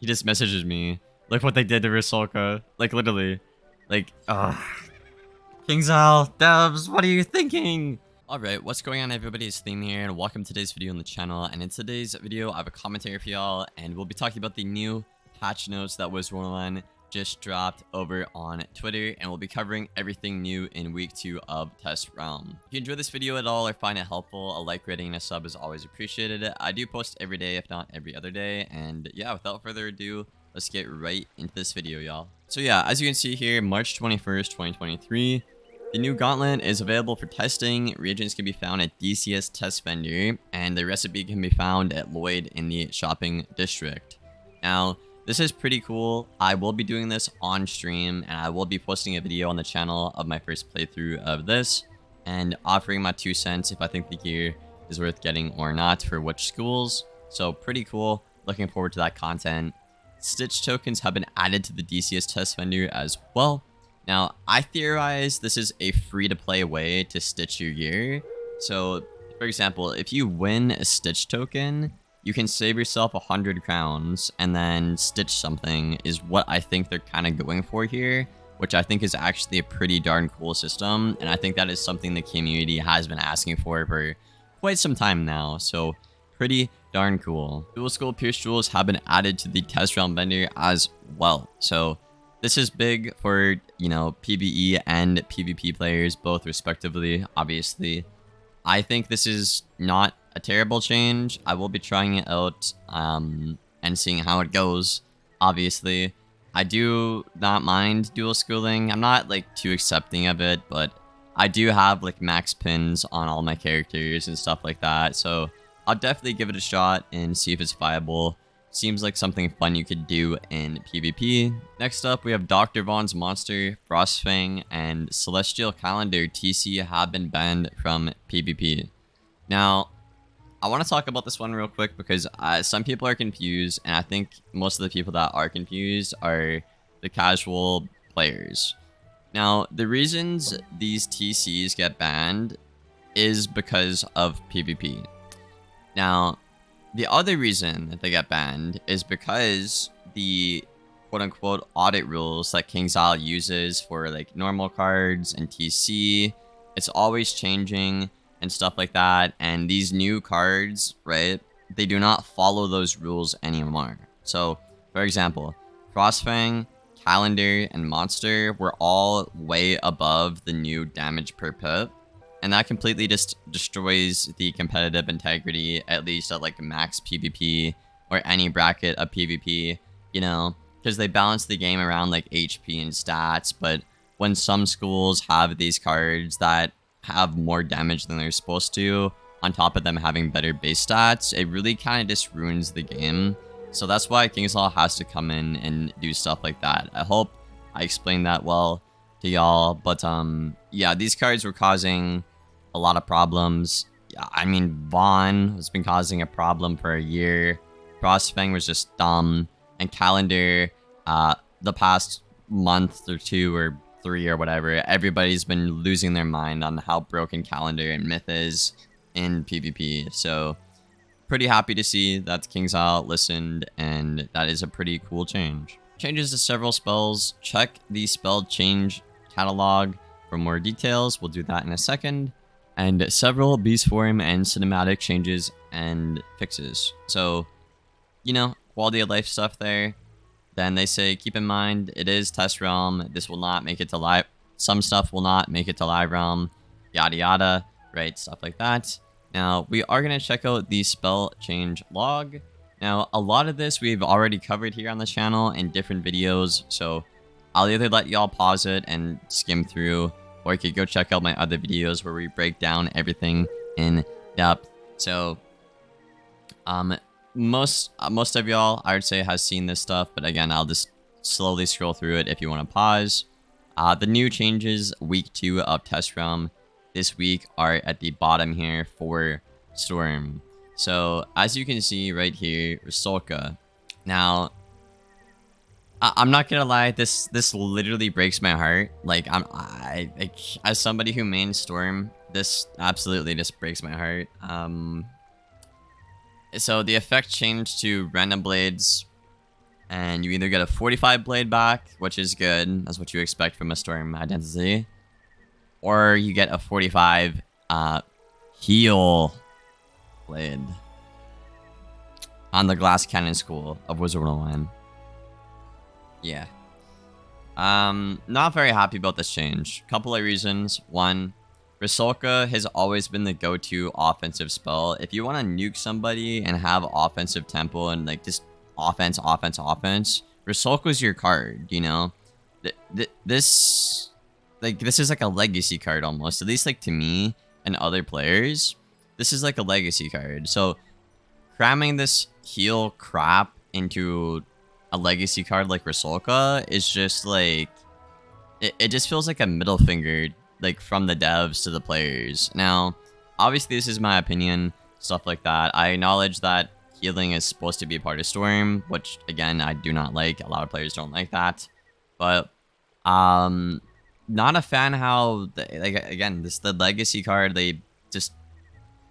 He just messages me. Look what they did to Rusalka. Like, literally. Like, ugh. Kingsal, devs, what are you thinking? Alright, what's going on everybody? It's Theme here, and welcome to today's video on the channel. And in today's video, I have a commentary for y'all, and we'll be talking about the new patch notes that Wizard101 just dropped over on Twitter, and we'll be covering everything new in week 2 of Test Realm. If you enjoy this video at all or find it helpful, a like, rating, and a sub is always appreciated. I do post every day, if not every other day, and yeah, without further ado, let's get right into this video, y'all. So yeah, as you can see here, March 21st, 2023, the new Gauntlet is available for testing. Reagents can be found at DCS Test Vendor, and the recipe can be found at Lloyd in the shopping district. Now, this is pretty cool. I will be doing this on stream, and I will be posting a video on the channel of my first playthrough of this, and offering my 2 cents if I think the gear is worth getting or not for which schools. So pretty cool. Looking forward to that content. Stitch tokens have been added to the DCS Test Vendor as well. Now, I theorize this is a free-to-play way to stitch your gear. So, for example, if you win a stitch token, you can save yourself 100 crowns and then stitch something is what I think they're kind of going for here, which I think is actually a pretty darn cool system, and I think that is something the community has been asking for quite some time now, so pretty darn cool. Dual Skull Pierce Jewels have been added to the Test Realm vendor as well, so this is big for, you know, PvE and PvP players, both respectively, obviously. I think this is not a terrible change. I will be trying it out and seeing how it goes, obviously. I do not mind dual schooling. I'm not, like, too accepting of it, but I do have, like, max pins on all my characters and stuff like that, so I'll definitely give it a shot and see if it's viable. Seems like something fun you could do in PvP. Next up, we have Dr. Vaughn's Monster, Frostfang, and Celestial Calendar TC have been banned from PvP. Now, I want to talk about this one real quick because some people are confused, and I think most of the people that are confused are the casual players. Now, the reasons these TCs get banned is because of PvP. Now, the other reason that they get banned is because the quote-unquote audit rules that KingsIsle uses for like normal cards and TC, it's always changing and stuff like that, and these new cards, right, they do not follow those rules anymore. So, for example, Frostfang, Calendar, and Monster were all way above the new damage per pip, and that completely just destroys the competitive integrity, at least at like max PvP or any bracket of PvP, you know, because they balance the game around like HP and stats, but when some schools have these cards that have more damage than they're supposed to, on top of them having better base stats, it really kind of just ruins the game. So that's why KingsIsle has to come in and do stuff like that. I hope I explained that well to y'all, but yeah, these cards were causing a lot of problems. I mean, Vaughn has been causing a problem for a year. Frostfang was just dumb, and Calendar, the past month or 2 or 3 or whatever, everybody's been losing their mind on how broken Calendar and Myth is in PvP. So, pretty happy to see that KingsIsle listened, and that is a pretty cool change. Changes to several spells. Check the spell change catalog for more details. We'll do that in a second. And several beast form and cinematic changes and fixes. So, you know, quality of life stuff there. Then they say, keep in mind, it is Test Realm. This will not make it to live. Some stuff will not make it to live realm. Yada yada, right? Stuff like that. Now, we are going to check out the spell change log. Now, a lot of this we've already covered here on the channel in different videos. So, I'll either let y'all pause it and skim through, or you could go check out my other videos where we break down everything in depth. So, most of y'all, I would say, has seen this stuff, but again, I'll just slowly scroll through it if you want to pause. The new changes week 2 of Test Realm this week are at the bottom here for Storm. So, as you can see right here, Rusalka. Now, I'm not gonna lie, this literally breaks my heart. Like, as somebody who mains Storm, this absolutely just breaks my heart. So the effect changed to random blades And you either get a 45 blade back, which is good. That's what you expect from a Storm identity. Or you get a 45 heal blade on the Glass Cannon School of Wizard101. Yeah. Not very happy about this change. Couple of reasons. One, Rusalka has always been the go-to offensive spell. If you want to nuke somebody and have offensive tempo and like just offense, Rusalka's your card, you know? This is like a legacy card almost. At least like to me and other players, this is like a legacy card. So cramming this heal crap into a legacy card like Rusalka is just like, it just feels like a middle finger like from the devs to the players. Now, obviously this is my opinion, stuff like that. I acknowledge that healing is supposed to be a part of Storm, which again, I do not like. A lot of players don't like that. But, not a fan how, the legacy card, they just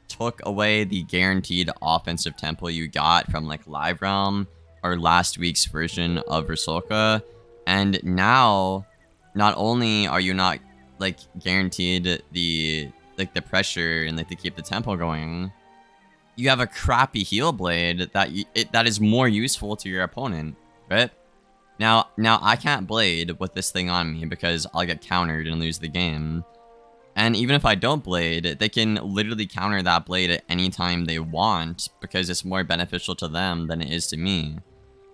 took away the guaranteed offensive tempo you got from like Live Realm or last week's version of Rusalka. And now, not only are you not like guaranteed the pressure and like to keep the tempo going, you have a crappy heal blade that is more useful to your opponent, right? Now I can't blade with this thing on me because I'll get countered and lose the game. And even if I don't blade, they can literally counter that blade at any time they want because it's more beneficial to them than it is to me.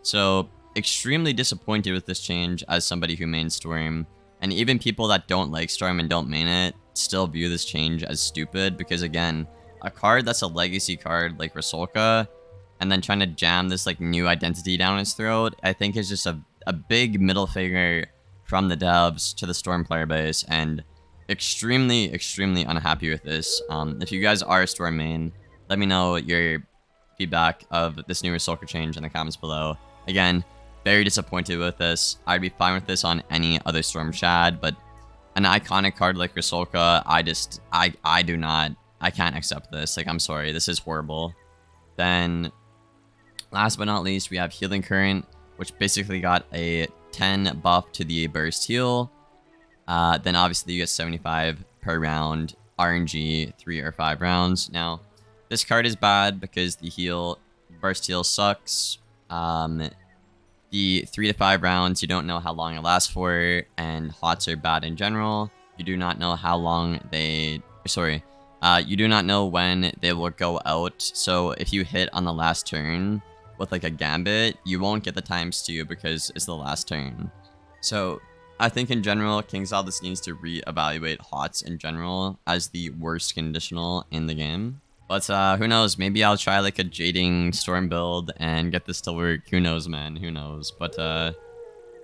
So extremely disappointed with this change as somebody who mains Storm. And even people that don't like Storm and don't main it still view this change as stupid because, again, a card that's a legacy card like Rusalka and then trying to jam this like new identity down his throat, I think is just a big middle finger from the devs to the Storm player base, and extremely unhappy with this. If you guys are a Storm main, let me know your feedback of this new Rusalka change in the comments below. Again, very disappointed with this. I'd be fine with this on any other Storm Shad, but an iconic card like Rusalka, I can't accept this. Like, I'm sorry, this is horrible. Then, last but not least, we have Healing Current, which basically got a 10 buff to the burst heal. Then obviously you get 75 per round, RNG 3 or 5 rounds. Now, this card is bad because the burst heal sucks. The 3 to 5 rounds, you don't know how long it lasts for, and HOTS are bad in general. You do not know how long you do not know when they will go out. So if you hit on the last turn with like a Gambit, you won't get the ×2 because it's the last turn. So I think in general, KingsIsle just needs to reevaluate HOTS in general as the worst conditional in the game. But who knows, maybe I'll try like a Jading Storm build and get this to work. Who knows, man, who knows. But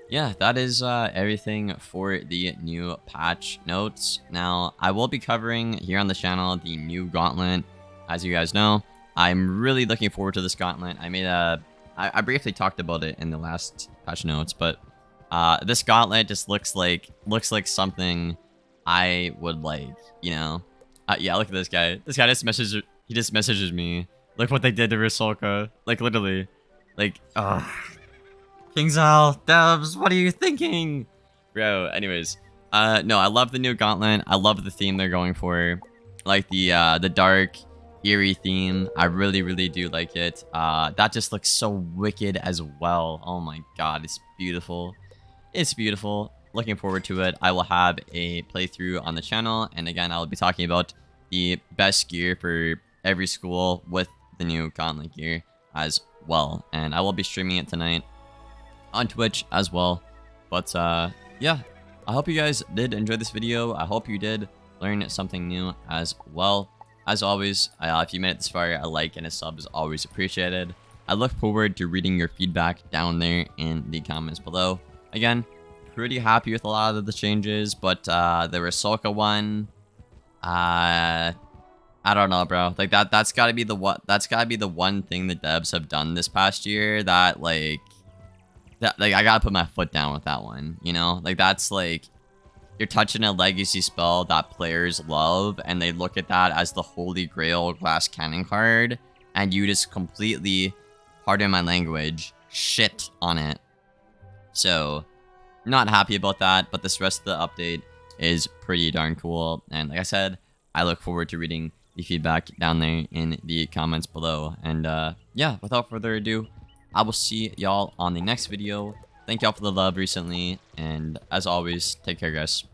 yeah, that is everything for the new patch notes. Now, I will be covering here on the channel the new Gauntlet. As you guys know, I'm really looking forward to this Gauntlet. I briefly talked about it in the last patch notes, but this Gauntlet just looks like something I would like, you know? Yeah, look at this guy. This guy just messages me. Look what they did to Rusalka. Like, literally. Like, KingsIsle, devs, what are you thinking? Bro, anyways. No, I love the new Gauntlet. I love the theme they're going for. Like, the dark, eerie theme. I really do like it. That just looks so wicked as well. Oh my god, it's beautiful. It's beautiful. Looking forward to it. I will have a playthrough on the channel, and again, I will be talking about the best gear for every school with the new Gauntlet gear as well. And I will be streaming it tonight on Twitch as well. But yeah, I hope you guys did enjoy this video. I hope you did learn something new as well. As always, if you made it this far, a like and a sub is always appreciated. I look forward to reading your feedback down there in the comments below. Again, pretty happy with a lot of the changes, but the Rusalka one, I don't know, bro. Like that's gotta be the one thing the devs have done this past year that like I gotta put my foot down with that one, you know? Like, that's like, you're touching a legacy spell that players love, and they look at that as the holy grail glass cannon card, and you just completely, pardon my language, shit on it. So, not happy about that, but this rest of the update is pretty darn cool. And like I said, I look forward to reading the feedback down there in the comments below. And yeah, without further ado, I will see y'all on the next video. Thank y'all for the love recently, and as always, take care, guys.